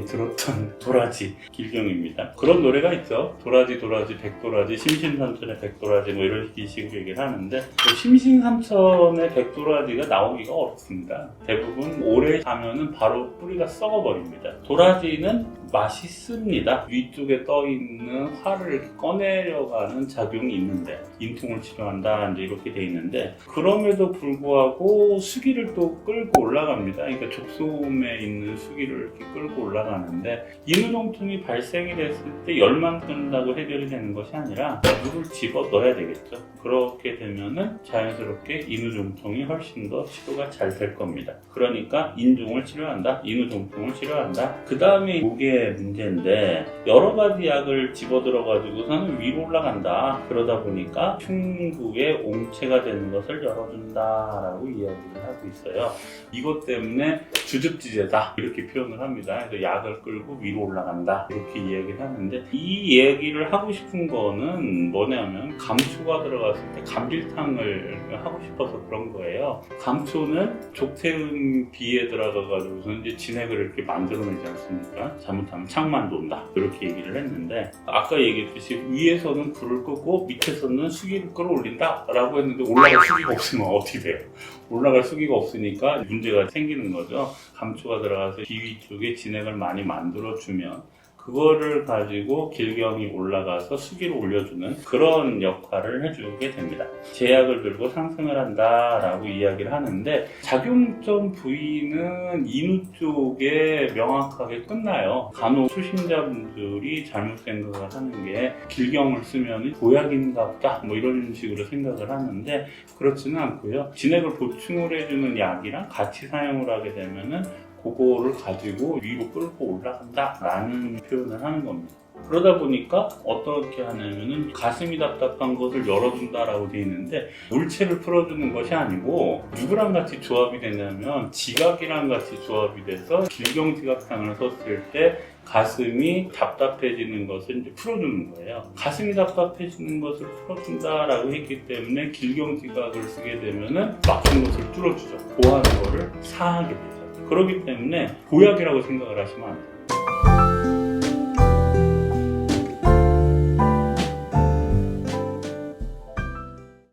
많이 들었던 도라지 길경입니다. 그런 노래가 있죠. 도라지 도라지 백도라지 심심삼천의 백도라지 뭐 이런 식으로 얘기를 하는데 심심삼천의 백도라지가 나오기가 어렵습니다. 대부분 오래 가면은 바로 뿌리가 썩어버립니다. 도라지는 맛이 씁니다. 위쪽에 떠있는 화를 이렇게 꺼내려가는 작용이 있는데 인통을 치료한다 이제 이렇게 돼 있는데 그럼에도 불구하고 수기를 또 끌고 올라갑니다. 그러니까 족소음에 있는 수기를 이렇게 끌고 올라가는데 인후동통이 발생이 됐을 때 열만 끈다고 해결이 되는 것이 아니라 물을 집어 넣어야 되겠죠. 그렇게 되면은 자연스럽게 인후동통이 훨씬 더 치료가 잘 될 겁니다. 그러니까 인중을 치료한다, 인후동통을 치료한다. 그 다음에 목의 문제인데 여러 가지 약을 집어들어 가지고서는 위로 올라간다. 그러다 보니까 흉부에 옹체가 되는 것을 열어준다라고 이야기를 하고 있어요. 이것 때문에 주즙지제다 이렇게 표현을 합니다. 그래서 약을 끌고 위로 올라간다 이렇게 이야기를 하는데 이 얘기를 하고 싶은 거는 뭐냐면 감초가 들어갔을 때 감질탕을 하고 싶어서 그런 거예요. 감초는 족태음 비에 들어가가지고서 이제 진액을 이렇게 만들어내지 않습니까? 잘못하면 창만 돈다 이렇게 얘기를 했는데 아까 얘기했듯이 위에서는 불을 끄고 밑에서는 수기를 끌어올린다 라고 했는데 올라갈 수기가 없으면 어떻게 돼요? 올라갈 수기가 없으니까 문제가 생기는 거죠. 감초가 들어가서 비위 쪽에 진액을 많이 만들어주면 그거를 가지고 길경이 올라가서 수기를 올려주는 그런 역할을 해주게 됩니다. 제약을 들고 상승을 한다라고 이야기를 하는데 작용점 부위는 인후 쪽에 명확하게 끝나요. 간혹 초심자분들이 잘못 생각을 하는 게 길경을 쓰면 보약인가 보다 뭐 이런 식으로 생각을 하는데 그렇지는 않고요. 진액을 보충을 해주는 약이랑 같이 사용을 하게 되면은 그거를 가지고 위로 끌고 올라간다 라는 표현을 하는 겁니다. 그러다 보니까 어떻게 하냐면은 가슴이 답답한 것을 열어준다 라고 되어 있는데 물체를 풀어주는 것이 아니고 누구랑 같이 조합이 되냐면 지각이랑 같이 조합이 돼서 길경지각탕을 썼을 때 가슴이 답답해지는 것을 이제 풀어주는 거예요. 가슴이 답답해지는 것을 풀어준다라고 했기 때문에 길경지각을 쓰게 되면은 막힌 것을 뚫어주죠. 고하는 거를 사하게 되죠. 그렇기 때문에 보약이라고 생각을 하시면 안 돼요.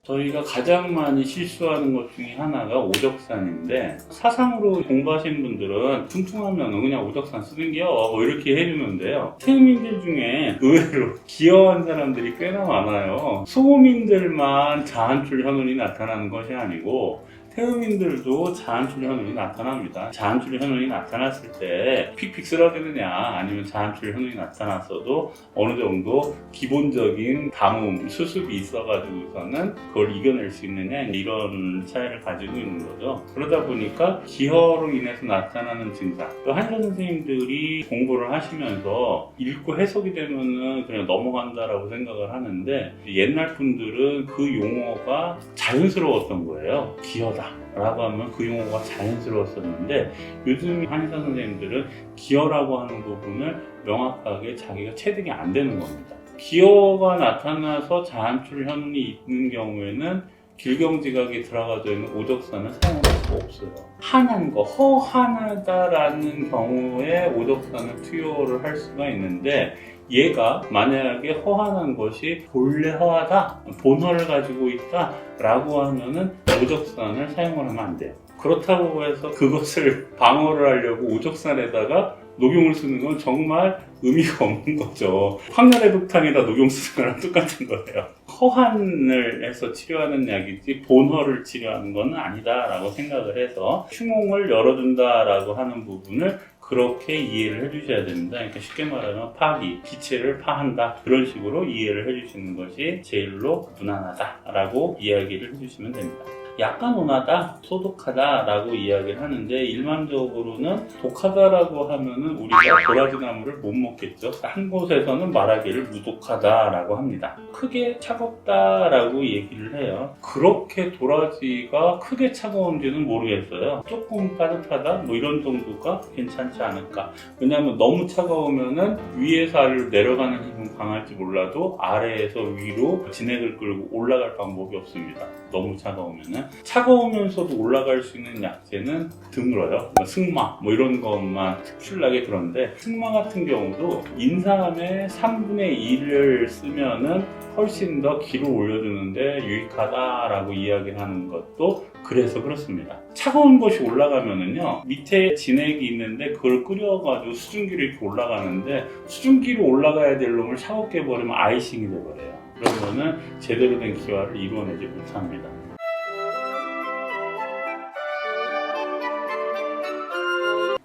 저희가 가장 많이 실수하는 것 중에 하나가 오적산인데 사상으로 공부하시는 분들은 퉁퉁하면 그냥 오적산 쓰는 게요 뭐 이렇게 해주는데요. 태음인들 중에 의외로 기여한 사람들이 꽤나 많아요. 소음인들만 자한출 현운이 나타나는 것이 아니고 태음인들도 자한출 현운이 나타납니다. 자한출 현운이 나타났을 때 픽픽 쓰러지느냐 아니면 자한출 현운이 나타났어도 어느 정도 기본적인 담음, 수습이 있어가지고서는 그걸 이겨낼 수 있느냐 이런 차이를 가지고 있는 거죠. 그러다 보니까 기혈로 인해서 나타나는 증상 또 한의사 선생님들이 공부를 하시면서 읽고 해석이 되면은 그냥 넘어간다라고 생각을 하는데 옛날 분들은 그 용어가 자연스러웠던 거예요. 기혈다 라고 하면 그 용어가 자연스러웠었는데 요즘 한의사 선생님들은 기여라고 하는 부분을 명확하게 자기가 체득이 안 되는 겁니다. 기여가 나타나서 자한출 현운이 있는 경우에는 길경지각이 들어가져 있는 오적산을 사용할 수가 없어요. 한한 거, 허한하다라는 경우에 오적산을 투여를 할 수가 있는데 얘가 만약에 허한한 것이 본래 허하다, 본허를 가지고 있다 라고 하면은 오적산을 사용을 하면 안 돼요. 그렇다고 해서 그것을 방어를 하려고 오적산에다가 녹용을 쓰는 건 정말 의미가 없는 거죠. 황열의 독탕에다 녹용 쓰는 거랑 똑같은 거예요. 허한을 해서 치료하는 약이지 본허를 치료하는 건 아니다라고 생각을 해서 흉홍을 열어준다라고 하는 부분을 그렇게 이해를 해주셔야 됩니다. 그러니까 쉽게 말하면 파기, 기체를 파한다 그런 식으로 이해를 해주시는 것이 제일로 무난하다라고 이야기를 해주시면 됩니다. 약간 온하다, 소독하다 라고 이야기를 하는데 일반적으로는 독하다라고 하면은 우리가 도라지나무를 못 먹겠죠. 한 곳에서는 말하기를 무독하다 라고 합니다. 크게 차갑다 라고 얘기를 해요. 그렇게 도라지가 크게 차가운지는 모르겠어요. 조금 따뜻하다 뭐 이런 정도가 괜찮지 않을까. 왜냐하면 너무 차가우면은 위에서 아래로 내려가는 힘은 강할지 몰라도 아래에서 위로 진액을 끌고 올라갈 방법이 없습니다. 너무 차가우면은. 차가우면서도 올라갈 수 있는 약재는 드물어요. 승마 이런 것만 특출나게 그런데 승마 같은 경우도 인삼의 3분의 1을 쓰면은 훨씬 더 기를 올려주는데 유익하다라고 이야기하는 것도 그래서 그렇습니다. 차가운 것이 올라가면은요, 밑에 진액이 있는데 그걸 끓여가지고 수증기로 이렇게 올라가는데 수증기로 올라가야 될 놈을 차갑게 버리면 아이싱이 돼버려요. 그러면은 제대로 된 기화를 이루어내지 못합니다.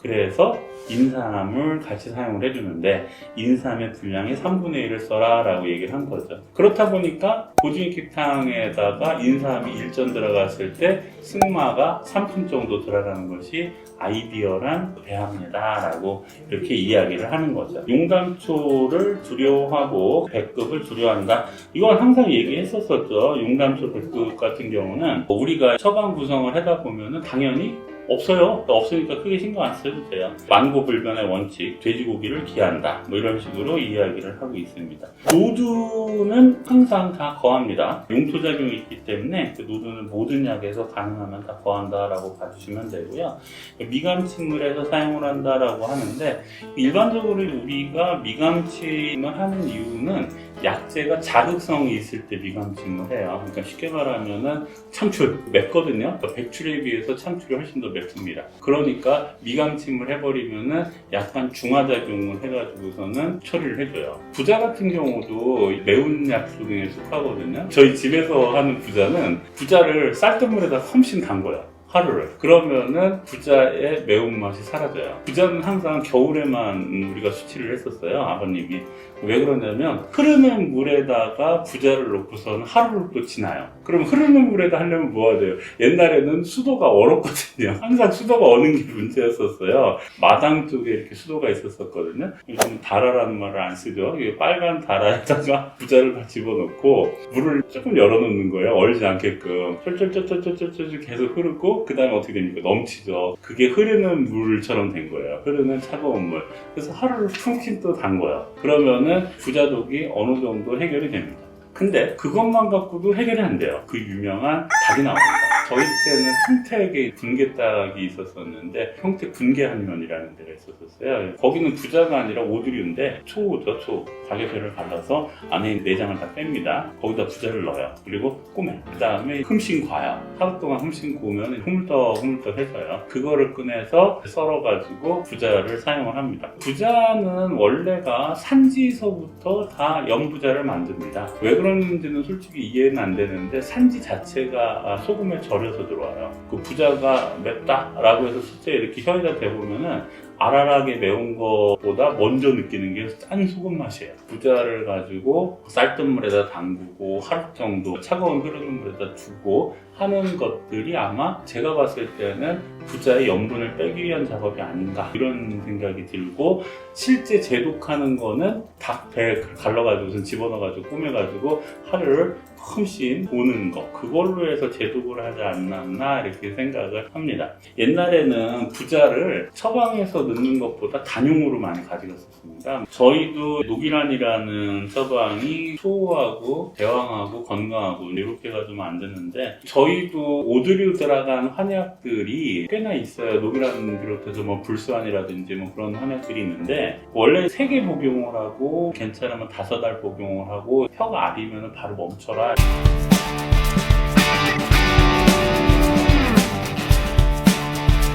그래서 인삼을 같이 사용을 해주는데 인삼의 분량의 3분의 1을 써라 라고 얘기를 한 거죠. 그렇다 보니까 고지익탕에다가 인삼이 1전 들어갔을 때 승마가 3푼 정도 들어가는 것이 아이디어란 배합니다 라고 이렇게 이야기를 하는 거죠. 용담초를 두려워하고 백급을 두려워한다. 이건 항상 얘기했었었죠. 용담초 백급 같은 경우는 우리가 처방 구성을 하다 보면은 당연히 없어요. 없으니까 크게 신경 안 써도 돼요. 만고불변의 원칙, 돼지고기를 기한다. 이런 식으로 이야기를 하고 있습니다. 노두는 항상 다 거합니다. 용토작용이 있기 때문에 그 노두는 모든 약에서 가능하면 다 거한다라고 봐주시면 되고요. 미감침물에서 사용을 한다라고 하는데 일반적으로 우리가 미감침을 하는 이유는 약재가 자극성이 있을 때 미감침을 해요. 그러니까 쉽게 말하면은 참출, 맵거든요. 백출에 비해서 참출이 훨씬 더 맵습니다. 그러니까 미감침을 해버리면은 약간 중화작용을 해가지고서는 처리를 해줘요. 부자 같은 경우도 매운 약 중에 속하거든요. 저희 집에서 하는 부자는 부자를 쌀뜨물에다 험씬 담궈요. 하루를. 그러면은 부자의 매운맛이 사라져요. 부자는 항상 겨울에만 우리가 수치를 했었어요. 아버님이. 왜 그러냐면 흐르는 물에다가 부자를 넣고서는 하루를 또 지나요. 그럼 흐르는 물에다 하려면 뭐가 돼요? 옛날에는 수도가 얼었거든요. 항상 수도가 어는 게 문제였었어요. 마당 쪽에 이렇게 수도가 있었거든요. 요즘 다라라는 말을 안 쓰죠. 이게 빨간 다라에다가 부자를 다 집어넣고 물을 조금 열어놓는 거예요. 얼지 않게끔. 쫄쫄쫄쫄쫄쫄 계속 흐르고 그 다음에 어떻게 됩니까? 넘치죠. 그게 흐르는 물처럼 된 거예요. 흐르는 차가운 물. 그래서 하루를 퉁킨 또 담궈요. 그러면은 부자독이 어느 정도 해결이 됩니다. 근데 그것만 갖고도 해결이 안 돼요. 그 유명한 닭이 나옵니다. 저희 때는 평택에 분개닭이 있었었는데 평택 분개한면이라는 데가 있었어요. 거기는 부자가 아니라 오두류인데 초죠, 초. 닭의 갈라서 안에 내장을 다 뺍니다. 거기다 부자를 넣어요. 그리고 꼬매. 그 다음에 흠씬 과요. 하루 동안 흠씬 구우면 흐물떡 해서요. 그거를 꺼내서 썰어가지고 부자를 사용을 합니다. 부자는 원래가 산지서부터 다 연부자를 만듭니다. 왜 그러는지는 솔직히 이해는 안 되는데 산지 자체가 소금에 절여서 들어와요. 그 부자가 맵다라고 해서 실제 이렇게 혀에다 대보면은 알알하게 매운 것보다 먼저 느끼는 게 짠 소금 맛이에요. 부자를 가지고 쌀뜨물에다 담그고 하루 정도 차가운 흐르는 물에다 두고 하는 것들이 아마 제가 봤을 때는 부자의 염분을 빼기 위한 작업이 아닌가 이런 생각이 들고 실제 제독하는 거는 닭 배 갈라가지고 집어넣어가지고 꾸며가지고 하루를 흠씬 보는 거 그걸로 해서 제독을 하지 않았나 이렇게 생각을 합니다. 옛날에는 부자를 처방해서 넣는 것보다 단용으로 많이 가져갔었습니다. 저희도 녹이란이라는 처방이 소화하고 대왕하고 건강하고 이렇게 가지고 만드는데 저희도 오드류 들어간 환약들이 꽤나 있어요. 녹이란 비롯해서 뭐 불수환이라든지 뭐 그런 환약들이 있는데 원래 3개 복용을 하고 괜찮으면 5알 복용을 하고 혀가 아리면 바로 멈춰라.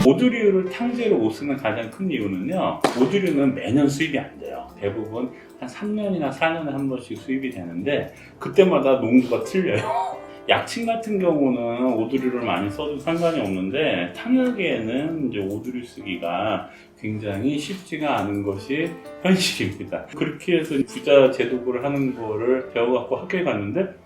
오두류를 탕제로 못 쓰는 가장 큰 이유는요. 오두류는 매년 수입이 안 돼요. 대부분 한 3년이나 4년에 한 번씩 수입이 되는데 그때마다 농도가 틀려요. 약침 같은 경우는 오두류를 많이 써도 상관이 없는데 탕약에는 이제 오두류 쓰기가 굉장히 쉽지가 않은 것이 현실입니다. 그렇게 해서 부자 제독을 하는 거를 배워갖고 학교에 갔는데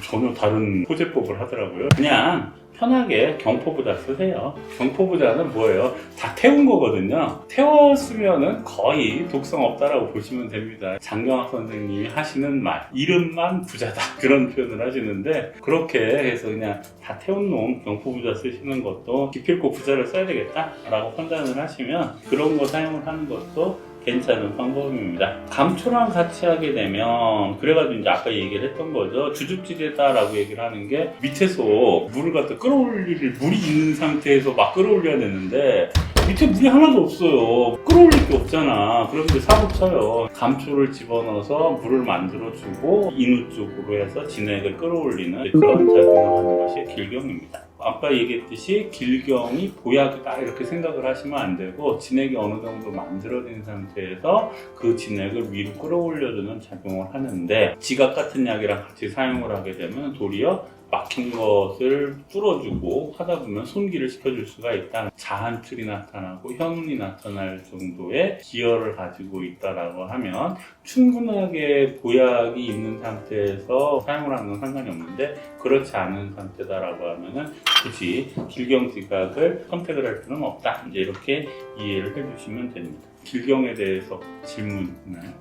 전혀 다른 호제법을 하더라고요. 그냥 편하게 경포부자 쓰세요. 경포부자는 뭐예요? 다 태운 거거든요. 태웠으면은 거의 독성 없다라고 보시면 됩니다. 장경학 선생님이 하시는 말, 이름만 부자다. 그런 표현을 하시는데, 그렇게 해서 그냥 다 태운 놈 경포부자 쓰시는 것도 기필코 부자를 써야 되겠다라고 판단을 하시면 그런 거 사용을 하는 것도 괜찮은 방법입니다. 감초랑 같이 하게 되면 그래가지고 이제 아까 얘기를 했던 거죠. 주줍지대다라고 얘기를 하는 게 밑에서 물을 갖다 끌어올릴 물이 있는 상태에서 막 끌어올려야 되는데 밑에 물이 하나도 없어요. 끌어올릴 게 없잖아. 그럼 이제 사고 쳐요. 감초를 집어넣어서 물을 만들어주고 인후 쪽으로 해서 진액을 끌어올리는 그런 작용을 하는 것이 길경입니다. 아까 얘기했듯이 길경이 보약이다 이렇게 생각을 하시면 안 되고 진액이 어느 정도 만들어진 상태에서 그 진액을 위로 끌어올려주는 작용을 하는데 지각 같은 약이랑 같이 사용을 하게 되면 도리어 막힌 것을 뚫어주고 하다 보면 손기를 시켜줄 수가 있다. 자한틀이 나타나고 현운이 나타날 정도의 기혈을 가지고 있다라고 하면 충분하게 보약이 있는 상태에서 사용을 하는 건 상관이 없는데 그렇지 않은 상태다라고 하면은 굳이 길경지각을 선택을 할 필요는 없다. 이제 이렇게 이해를 해주시면 됩니다. 길경에 대해서 질문 있나요?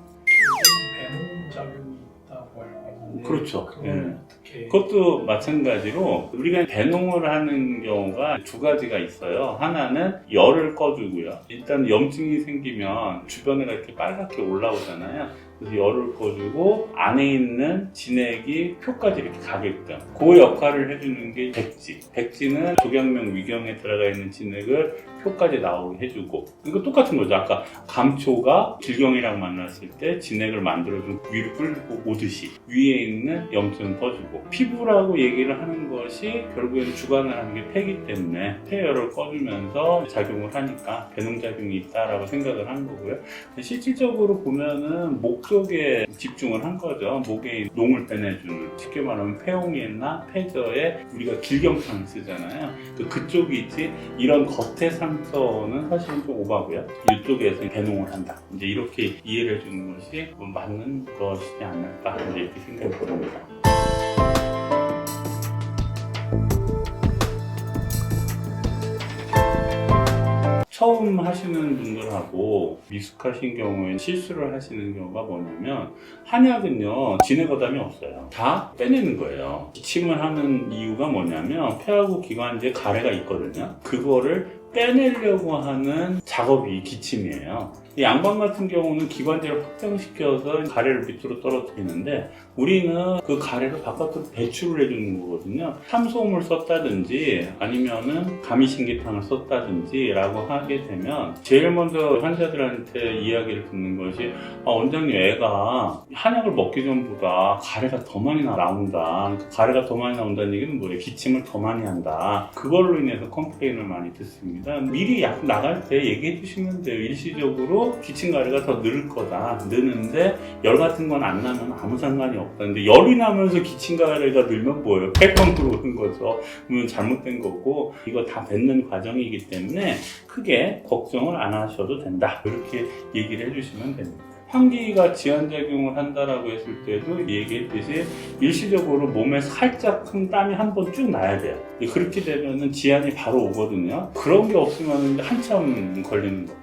배농작용이 있다고 알고 있는데 그렇죠. 그건 어떻게 그것도 마찬가지로 우리가 배농을 하는 경우가 두 가지가 있어요. 하나는 열을 꺼주고요. 일단 염증이 생기면 주변에가 이렇게 빨갛게 올라오잖아요. 그래서 열을 꺼주고 안에 있는 진액이 표까지 이렇게 가게끔 그 역할을 해주는 게 백지. 백지는 조경명 위경에 들어가 있는 진액을 표까지 나오게 해주고 이거 똑같은 거죠. 아까 감초가 길경이랑 만났을 때 진액을 만들어주고 위로 끌고 오듯이 위에 있는 염증을 꺼주고 피부라고 얘기를 하는 것이 결국에는 주관을 하는 게 폐기 때문에 폐열을 꺼주면서 작용을 하니까 배농작용이 있다라고 생각을 한 거고요. 실질적으로 보면은 목 쪽에 집중을 한 거죠. 목에 농을 빼내주는 쉽게 말하면 폐홍이나 폐저에 우리가 길경탕을 쓰잖아요. 그쪽이 있지 이런 겉의 상처는 사실은 좀 오바고요. 이쪽에서 배농을 한다. 이제 이렇게 이해를 해주는 것이 맞는 것이지 않을까 이제 이렇게 생각이 듭니다. 처음 하시는 분들하고 미숙하신 경우에 실수를 하시는 경우가 뭐냐면 한약은요 진액어담이 없어요. 다 빼내는 거예요. 기침을 하는 이유가 뭐냐면 폐하고 기관지에 가래가 있거든요. 그거를 빼내려고 하는 작업이 기침이에요. 이 양반 같은 경우는 기관지를 확장시켜서 가래를 밑으로 떨어뜨리는데 우리는 그 가래를 바깥으로 배출을 해주는 거거든요. 삼소음을 썼다든지 아니면은 가미신기탕을 썼다든지 라고 하게 되면 제일 먼저 환자들한테 이야기를 듣는 것이 원장님 애가 한약을 먹기 전보다 가래가 더 많이 나온다. 가래가 더 많이 나온다는 얘기는 뭐예요? 기침을 더 많이 한다. 그걸로 인해서 컴플레인을 많이 듣습니다. 미리 약 나갈 때 얘기해 주시면 돼요. 일시적으로 기침 가래가 더 늘 거다. 느는데 열 같은 건 안 나면 아무 상관이 없다. 근데 열이 나면서 기침 가래가 늘면 뭐예요? 폐병 들어오는 거죠. 그러면 잘못된 거고 이거 다 뱉는 과정이기 때문에 크게 걱정을 안 하셔도 된다. 이렇게 얘기를 해주시면 됩니다. 환기가 지연작용을 한다라고 했을 때도 얘기했듯이 일시적으로 몸에 살짝 큰 땀이 한 번 쭉 나야 돼요. 그렇게 되면은 지연이 바로 오거든요. 그런 게 없으면 한참 걸리는 겁니다.